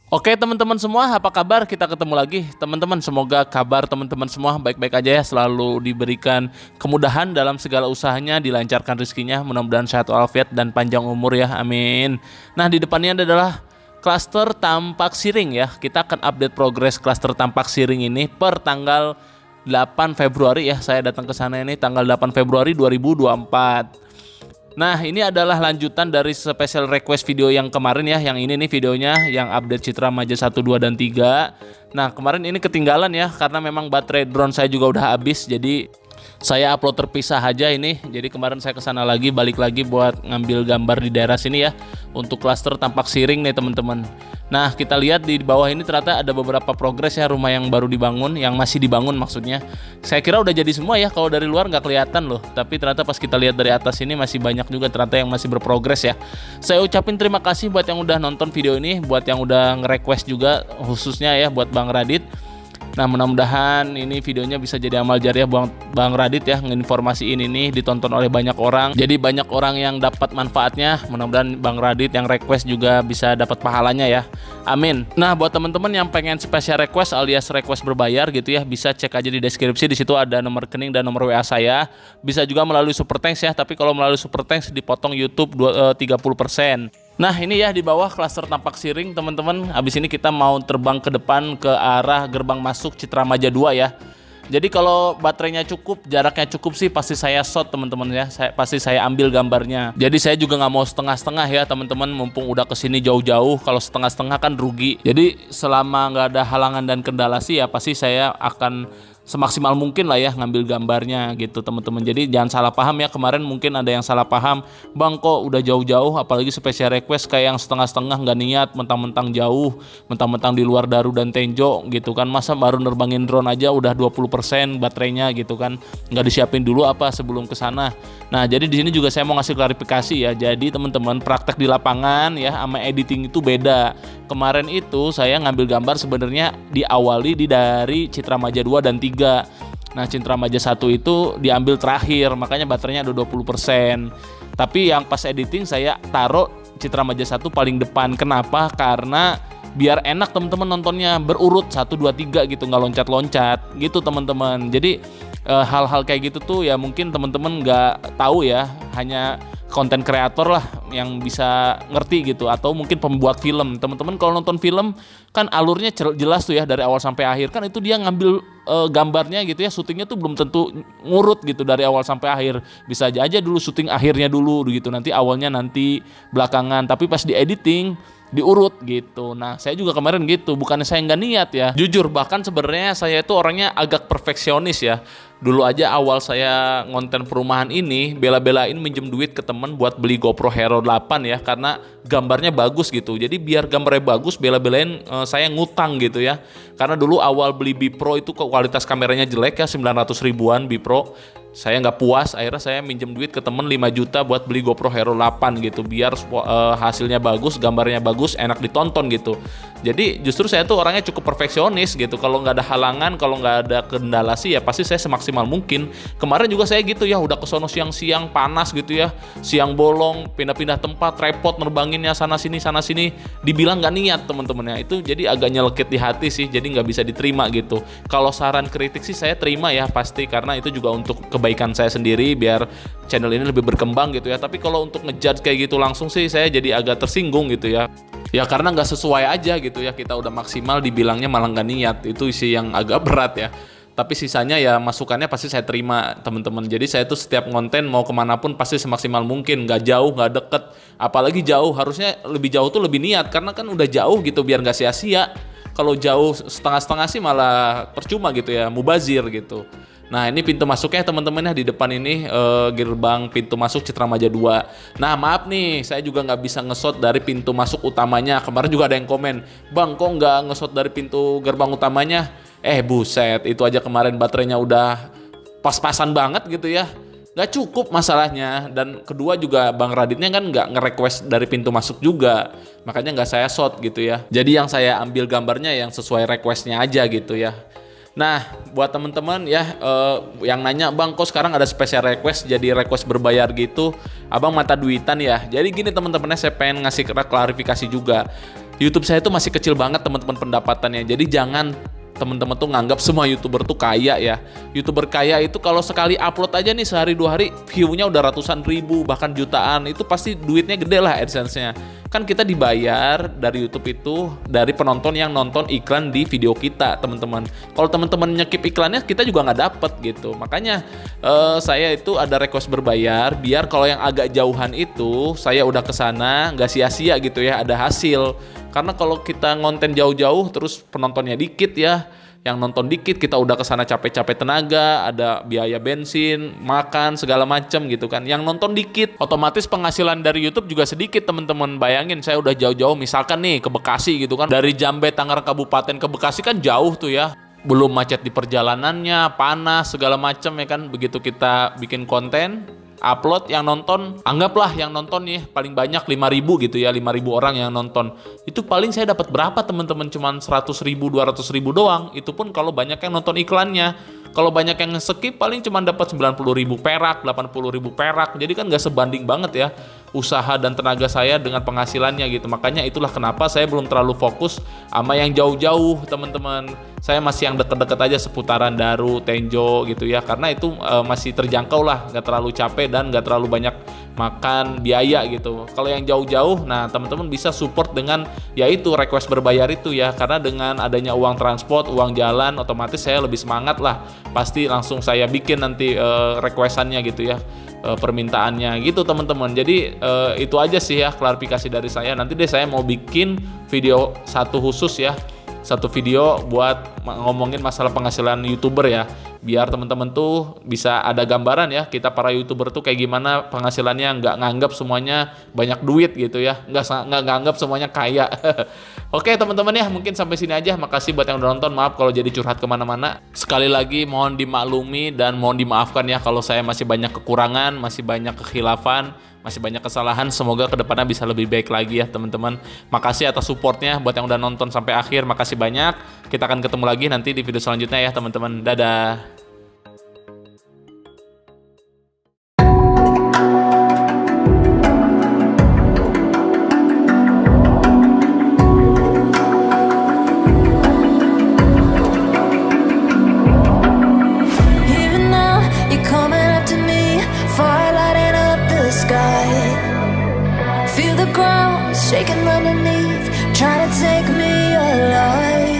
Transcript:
Oke teman-teman semua, apa kabar? Kita ketemu lagi teman-teman. Semoga kabar teman-teman semua baik-baik aja ya. Selalu diberikan kemudahan dalam segala usahanya, dilancarkan rezekinya. Mudah-mudahan sehat walafiat dan panjang umur ya, amin. Nah, di depannya adalah klaster Tampak Siring ya. Kita akan update progres klaster Tampak Siring ini per tanggal 8 Februari ya. Saya datang ke sana ini tanggal 8 Februari 2024. Nah, ini adalah lanjutan dari special request video yang kemarin ya. Yang ini nih videonya yang update Citra Maja 1, 2, dan 3. Nah, kemarin ini ketinggalan ya karena memang baterai drone saya juga udah habis. Jadi saya upload terpisah aja ini. Jadi kemarin saya kesana lagi, balik lagi buat ngambil gambar di daerah sini ya. Untuk klaster Tampak Siring nih teman-teman. Nah, kita lihat di bawah ini ternyata ada beberapa progres ya, rumah yang baru dibangun, yang masih dibangun maksudnya. Saya kira udah jadi semua ya, kalau dari luar nggak kelihatan loh. Tapi ternyata pas kita lihat dari atas ini masih banyak juga ternyata yang masih berprogres ya. Saya ucapin terima kasih buat yang udah nonton video ini, buat yang udah nge-request juga khususnya ya buat Bang Radit. Nah, mudah-mudahan ini videonya bisa jadi amal jariah Bang Radit ya, nginformasiin ini ditonton oleh banyak orang. Jadi banyak orang yang dapat manfaatnya. Mudah-mudahan Bang Radit yang request juga bisa dapat pahalanya ya. Amin. Nah, buat teman-teman yang pengen spesial request alias request berbayar gitu ya, bisa cek aja di deskripsi. Di situ ada nomor rekening dan nomor WA saya. Bisa juga melalui Super Thanks ya, tapi kalau melalui Super Thanks dipotong YouTube 30%. Nah, ini ya di bawah klaster Tampak Siring teman-teman. Habis ini kita mau terbang ke depan ke arah gerbang masuk Citra Maja 2 ya. Jadi kalau baterainya cukup, jaraknya cukup sih pasti saya shot teman-teman ya. Pasti saya ambil gambarnya. Jadi saya juga nggak mau setengah-setengah ya teman-teman. Mumpung udah kesini jauh-jauh, kalau setengah-setengah kan rugi. Jadi selama nggak ada halangan dan kendala sih ya pasti saya akan semaksimal mungkin lah ya ngambil gambarnya gitu teman-teman. Jadi jangan salah paham ya, kemarin mungkin ada yang salah paham, Bang kok udah jauh-jauh apalagi spesial request kayak yang setengah-setengah nggak niat, mentang-mentang jauh, mentang-mentang di luar Daru dan Tenjo gitu kan, masa baru nerbangin drone aja udah 20% baterainya gitu kan, nggak disiapin dulu apa sebelum ke sana. Nah, jadi di sini juga saya mau ngasih klarifikasi ya. Jadi teman-teman, praktek di lapangan ya sama editing itu beda. Kemarin itu saya ngambil gambar sebenarnya diawali dari Citra Maja 2 dan 3. Nah, Citra Maja 1 itu diambil terakhir, makanya baterainya ada 20%. Tapi yang pas editing saya taruh Citra Maja 1 paling depan. Kenapa? Karena biar enak teman-teman nontonnya, berurut 1, 2, 3 gitu, nggak loncat-loncat gitu teman-teman. Jadi hal-hal kayak gitu tuh ya mungkin teman-teman nggak tahu ya, hanya konten kreator lah yang bisa ngerti gitu, atau mungkin pembuat film. Teman-teman kalau nonton film kan alurnya jelas tuh ya dari awal sampai akhir, kan itu dia ngambil gambarnya gitu ya, syutingnya tuh belum tentu ngurut gitu dari awal sampai akhir. Bisa aja dulu syuting akhirnya dulu gitu, nanti awalnya nanti belakangan, tapi pas di editing diurut gitu. Nah, saya juga kemarin gitu, bukannya saya nggak niat ya, jujur bahkan sebenarnya saya itu orangnya agak perfeksionis ya. Dulu aja awal saya ngonten perumahan ini, bela-belain minjem duit ke temen buat beli GoPro Hero 8 ya, karena gambarnya bagus gitu. Jadi biar gambarnya bagus, bela-belain saya ngutang gitu ya. Karena dulu awal beli Bipro itu kualitas kameranya jelek ya, 900 ribuan Bipro. Saya nggak puas, akhirnya saya minjem duit ke temen 5 juta buat beli GoPro Hero 8 gitu, biar hasilnya bagus, gambarnya bagus, enak ditonton gitu. Jadi justru saya tuh orangnya cukup perfeksionis gitu. Kalau nggak ada halangan, kalau nggak ada kendala sih ya pasti saya semaksimal mungkin. Kemarin juga saya gitu ya, udah kesono siang-siang panas gitu ya, siang bolong, pindah-pindah tempat, tripod nerbanginnya sana sini, dibilang nggak niat teman-teman ya. Itu jadi agak nyelekit di hati sih, jadi nggak bisa diterima gitu. Kalau saran kritik sih saya terima ya pasti, karena itu juga untuk kebaikan saya sendiri biar channel ini lebih berkembang gitu ya. Tapi kalau untuk ngejudge kayak gitu langsung sih saya jadi agak tersinggung gitu ya. Ya karena nggak sesuai aja gitu ya, kita udah maksimal dibilangnya malah nggak niat, itu sih yang agak berat ya. Tapi sisanya ya masukannya pasti saya terima teman-teman. Jadi saya tuh setiap konten mau kemanapun pasti semaksimal mungkin, nggak jauh nggak deket, apalagi jauh harusnya lebih jauh tuh lebih niat, karena kan udah jauh gitu biar nggak sia-sia. Kalau jauh setengah-setengah sih malah percuma gitu ya, mubazir gitu. Nah, ini pintu masuknya teman-teman ya, di depan ini gerbang pintu masuk Citra Maja 2. Nah, maaf nih, saya juga nggak bisa nge-shot dari pintu masuk utamanya. Kemarin juga ada yang komen, Bang kok nggak nge-shot dari pintu gerbang utamanya? Buset, itu aja kemarin baterainya udah pas-pasan banget gitu ya. Nggak cukup masalahnya. Dan kedua juga Bang Raditnya kan nggak nge-request dari pintu masuk juga, makanya nggak saya shot gitu ya. Jadi yang saya ambil gambarnya yang sesuai requestnya aja gitu ya. Nah, buat teman-teman ya yang nanya, Bang kok sekarang ada special request jadi request berbayar gitu, Abang mata duitan ya. Jadi gini teman-temannya, saya pengen ngasih klarifikasi juga. YouTube saya itu masih kecil banget teman-teman pendapatannya. Jadi jangan teman-teman tuh nganggap semua YouTuber tuh kaya ya. YouTuber kaya itu kalau sekali upload aja nih sehari 2 hari view-nya udah ratusan ribu bahkan jutaan, itu pasti duitnya gede lah AdSense-nya. Kan kita dibayar dari YouTube itu dari penonton yang nonton iklan di video kita, teman-teman. Kalau teman-teman nyekip iklannya kita juga nggak dapet gitu. Makanya saya itu ada request berbayar biar kalau yang agak jauhan itu saya udah kesana nggak sia-sia gitu ya, ada hasil. Karena kalau kita ngonten jauh-jauh terus penontonnya dikit ya, yang nonton dikit kita udah kesana capek-capek tenaga, ada biaya bensin, makan segala macem gitu kan. Yang nonton dikit, otomatis penghasilan dari YouTube juga sedikit teman-teman. Bayangin saya udah jauh-jauh misalkan nih ke Bekasi gitu kan, dari Jambe Tangerang Kabupaten ke Bekasi kan jauh tuh ya. Belum macet di perjalanannya, panas segala macem ya kan. Begitu kita bikin konten upload, yang nonton, anggaplah yang nonton nih paling banyak 5.000 gitu ya, 5.000 orang yang nonton. Itu paling saya dapat berapa teman-teman? Cuman 100.000, 200.000 doang. Itu pun kalau banyak yang nonton iklannya. Kalau banyak yang nge-skip paling cuma dapat 90.000 perak, 80.000 perak. Jadi kan nggak sebanding banget ya usaha dan tenaga saya dengan penghasilannya gitu. Makanya itulah kenapa saya belum terlalu fokus sama yang jauh-jauh teman-teman. Saya masih yang deket-deket aja seputaran Daru, Tenjo gitu ya. Karena itu masih terjangkau lah, nggak terlalu capek dan nggak terlalu banyak makan biaya gitu. Kalau yang jauh-jauh, nah teman-teman bisa support dengan yaitu request berbayar itu ya. Karena dengan adanya uang transport, uang jalan, otomatis saya lebih semangat lah. Pasti langsung saya bikin nanti requestannya gitu ya, permintaannya gitu teman-teman. Jadi itu aja sih ya klarifikasi dari saya. Nanti deh saya mau bikin video satu khusus ya, satu video buat ngomongin masalah penghasilan YouTuber ya, biar teman-teman tuh bisa ada gambaran ya kita para YouTuber tuh kayak gimana penghasilannya, nggak nganggap semuanya banyak duit gitu ya, nggak nganggap semuanya kaya. Oke teman-teman ya, mungkin sampai sini aja. Makasih buat yang udah nonton. Maaf kalau jadi curhat kemana-mana. Sekali lagi mohon dimaklumi dan mohon dimaafkan ya kalau saya masih banyak kekurangan, masih banyak kekhilafan, masih banyak kesalahan. Semoga kedepannya bisa lebih baik lagi ya teman-teman. Makasih atas supportnya buat yang udah nonton sampai akhir. Makasih banyak. Kita akan ketemu lagi nanti di video selanjutnya ya teman-teman. Dadah. Even now, you're coming up to me, fire lighting up the sky. Feel the ground shaking underneath, trying to take me alive.